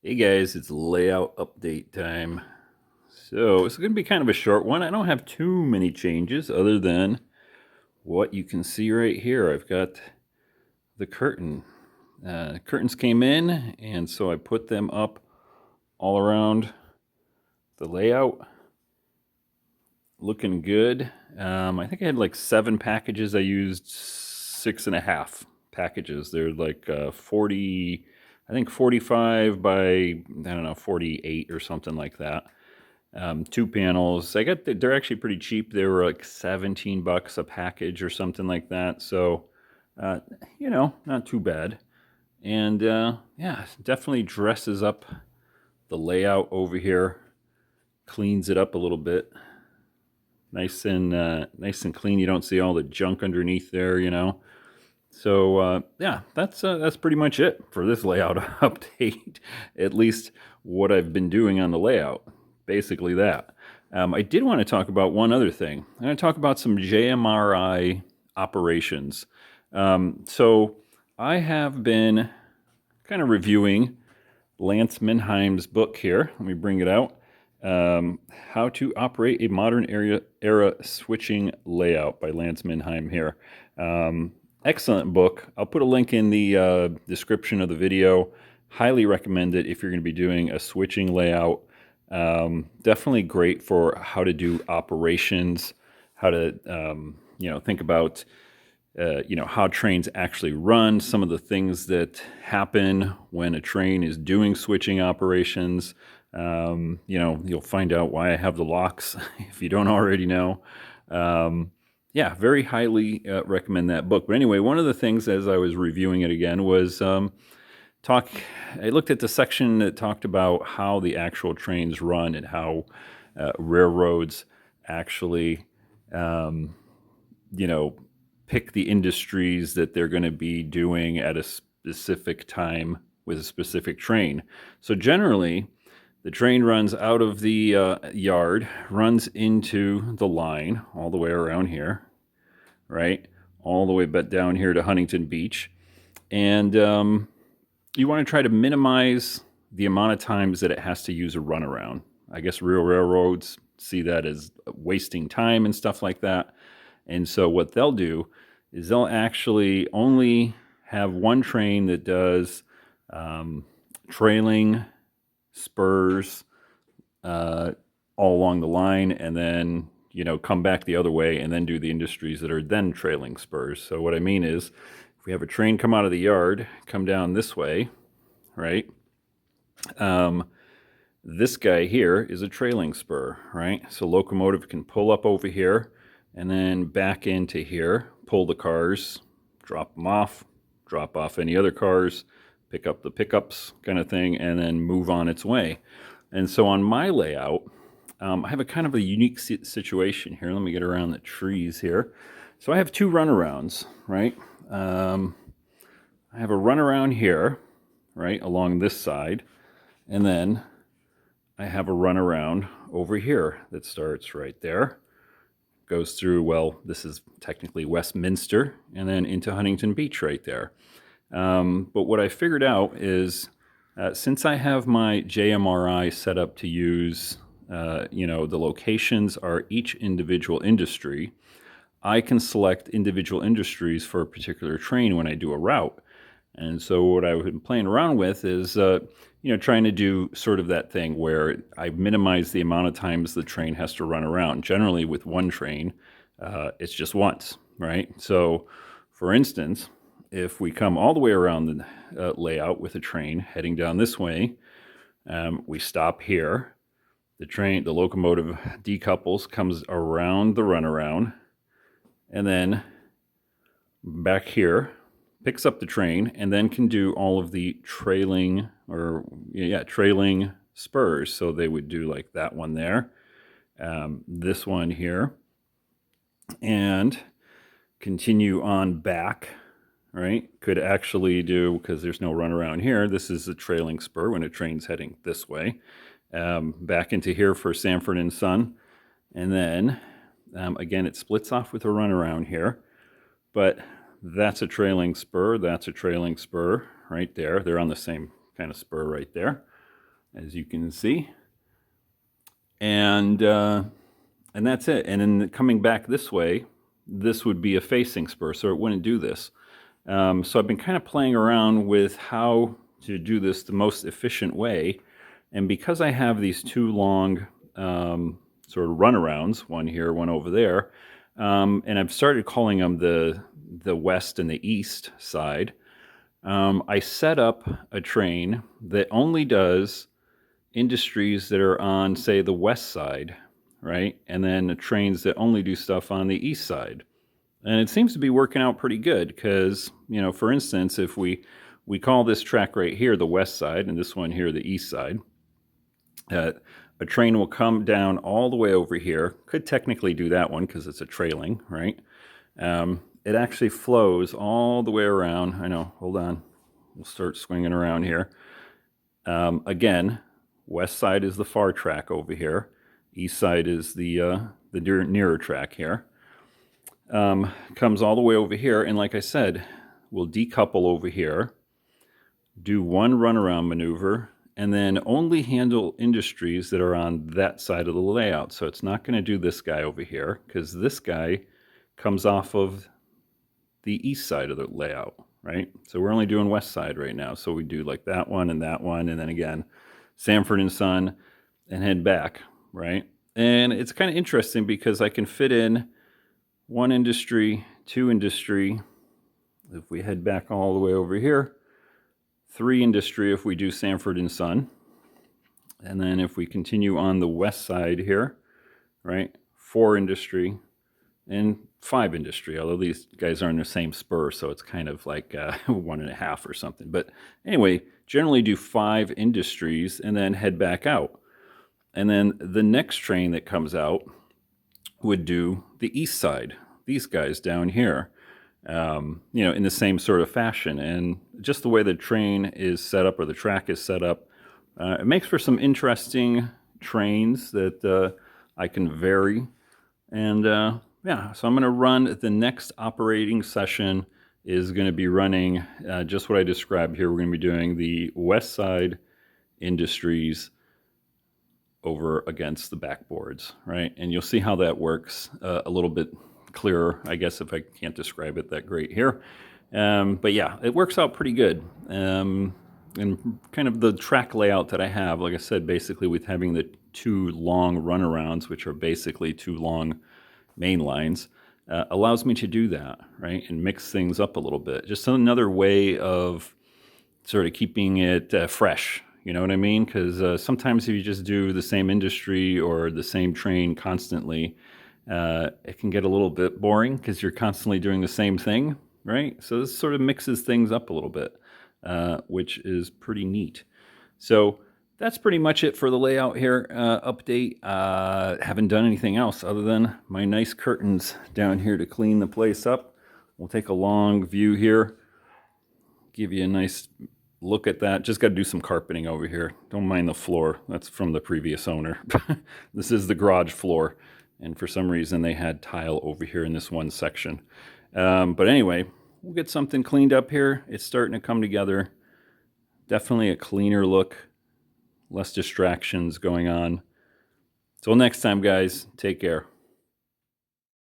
Hey guys, it's layout update time. So it's going to be kind of a short one. I don't have too many changes other than what you can see right here. I've got the curtain. Curtains came in, and so I put them up all around the layout. Looking good. I think I had like 7 packages. I used 6.5 packages. They're like 40, I think 45 by, I don't know, 48 or something like that. 2 panels. They're actually pretty cheap. They were like $17 a package or something like that. So, uh, not too bad. And yeah, definitely dresses up the layout over here, cleans it up a little bit. Nice and clean. You don't see all the junk underneath there. So yeah, that's pretty much it for this layout update. At least what I've been doing on the layout. Basically that. I did want to talk about one other thing. I'm going to talk about some JMRI operations. So I have been kind of reviewing Lance Minheim's book here. Let me bring it out. How to Operate a Modern Era Switching Layout by Lance Minheim here. Excellent book. I'll put a link in the description of the video. Highly recommend it if you're going to be doing a switching layout. Definitely great for how to do operations, how to think about how trains actually run, some of the things that happen when a train is doing switching operations. You'll find out why I have the locks if you don't already know. Yeah, very highly recommend that book. But anyway, one of the things as I was reviewing it again was talk. I looked at the section that talked about how the actual trains run and how railroads actually, you know, pick the industries that they're going to be doing at a specific time with a specific train. So generally, the train runs out of the yard, runs into the line all the way around here, right? All the way but down here to Huntington Beach. And you want to try to minimize the amount of times that it has to use a runaround. I guess real railroads see that as wasting time and stuff like that. And so what they'll do is they'll actually only have one train that does trailing spurs all along the line, and then come back the other way and then do the industries that are then trailing spurs. So what I mean is, if we have a train come out of the yard, come down this way, right? This guy here is a trailing spur, right? So locomotive can pull up over here and then back into here, pull the cars, drop them off, drop off any other cars, pick up the pickups kind of thing, and then move on its way. And so on my layout, I have a kind of a unique situation here. Let me get around the trees here. So I have 2 runarounds, right? I have a runaround here, right, along this side, and then I have a runaround over here that starts right there, goes through, well, this is technically Westminster, and then into Huntington Beach right there. But what I figured out is, since I have my JMRI set up to use, the locations are each individual industry, I can select individual industries for a particular train when I do a route. And so what I've been playing around with is, trying to do sort of that thing where I minimize the amount of times the train has to run around. Generally, with one train, it's just once, right? So, for instance, if we come all the way around the layout with a train heading down this way, we stop here. The locomotive decouples, comes around the runaround, and then back here, picks up the train, and then can do all of the trailing spurs. So they would do like that one there, this one here, and continue on back, right? Could actually do, because there's no runaround here, this is the trailing spur when a train's heading this way, back into here for Sanford and Son. And then, again, it splits off with a runaround here, but that's a trailing spur right there. They're on the same kind of spur right there. as you can see. And that's it. And then coming back this way, this would be a facing spur, so it wouldn't do this. So I've been kind of playing around with how to do this the most efficient way. And because I have these two long sort of runarounds, one here, one over there, and I've started calling them the west and the east side, I set up a train that only does industries that are on, say, the west side, right? And then the trains that only do stuff on the east side. And it seems to be working out pretty good because, you know, for instance, if we call this track right here the west side and this one here the east side, a train will come down all the way over here. Could technically do that one because it's a trailing, right? It actually flows all the way around. I know, hold on. We'll start swinging around here. Again, west side is the far track over here. East side is the nearer track here. Comes all the way over here, and like I said, we'll decouple over here, do one runaround maneuver, and then only handle industries that are on that side of the layout. So it's not going to do this guy over here, because this guy comes off of the east side of the layout, right? So we're only doing west side right now. So we do like that one, and then again, Sanford and Son, and head back, right? And it's kind of interesting because I can fit in one industry, two industry, if we head back all the way over here, three industry if we do Sanford and Son, and then if we continue on the west side here, right, four industry and five industry, although these guys are in the same spur, so it's kind of like 1.5 or something. But anyway, generally do five industries and then head back out. And then the next train that comes out would do the east side, these guys down here, you know, in the same sort of fashion. And just the way the train is set up, or the track is set up, it makes for some interesting trains that I can vary. And yeah, so I'm going to run the next operating session is going to be running just what I described here. We're going to be doing the west side industries over against the backboards, right? And you'll see how that works a little bit clearer, I guess, if I can't describe it that great here. But yeah, it works out pretty good. And kind of the track layout that I have, like I said, basically with having the two long runarounds, which are basically two long main lines, allows me to do that, right? And mix things up a little bit. Just another way of sort of keeping it fresh. You know what I mean? Because sometimes if you just do the same industry or the same train constantly, it can get a little bit boring because you're constantly doing the same thing, right? So this sort of mixes things up a little bit, which is pretty neat. So that's pretty much it for the layout here update. Haven't done anything else other than my nice curtains down here to clean the place up. We'll take a long view here, give you a nice look at that. Just got to do some carpeting over here. Don't mind the floor. That's from the previous owner. This is the garage floor. And for some reason, they had tile over here in this one section. But anyway, we'll get something cleaned up here. It's starting to come together. Definitely a cleaner look. Less distractions going on. Till next time, guys. Take care.